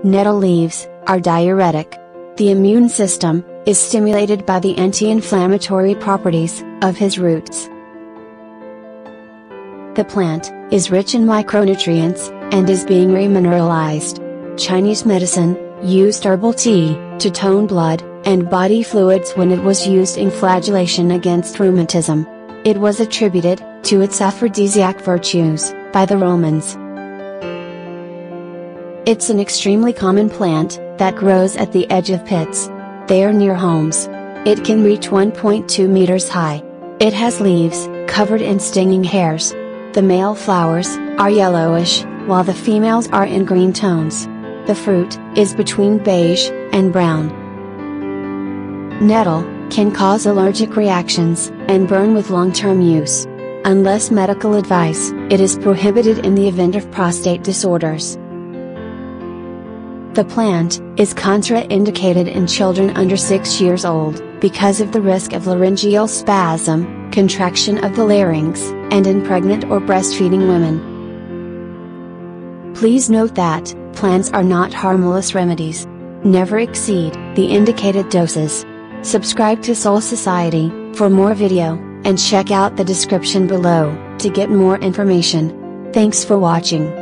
Nettle leaves are diuretic. The immune system is stimulated by the anti-inflammatory properties of his roots. The plant is rich in micronutrients and is being remineralized. Chinese medicine used herbal tea to tone blood and body fluids when it was used in flagellation against rheumatism. It was attributed to its aphrodisiac virtues by the Romans. It's an extremely common plant that grows at the edge of pits. They are near homes. It can reach 1.2 meters high. It has leaves covered in stinging hairs. The male flowers are yellowish, while the females are in green tones. The fruit is between beige and brown. Nettle can cause allergic reactions and burn with long-term use. Unless medical advice, it is prohibited in the event of prostate disorders. The plant is contraindicated in children under 6 years old, because of the risk of laryngeal spasm, contraction of the larynx, and in pregnant or breastfeeding women. Please note that, plants are not harmless remedies. Never exceed the indicated doses. Subscribe to Soul Society for more video, and check out the description below to get more information. Thanks for watching.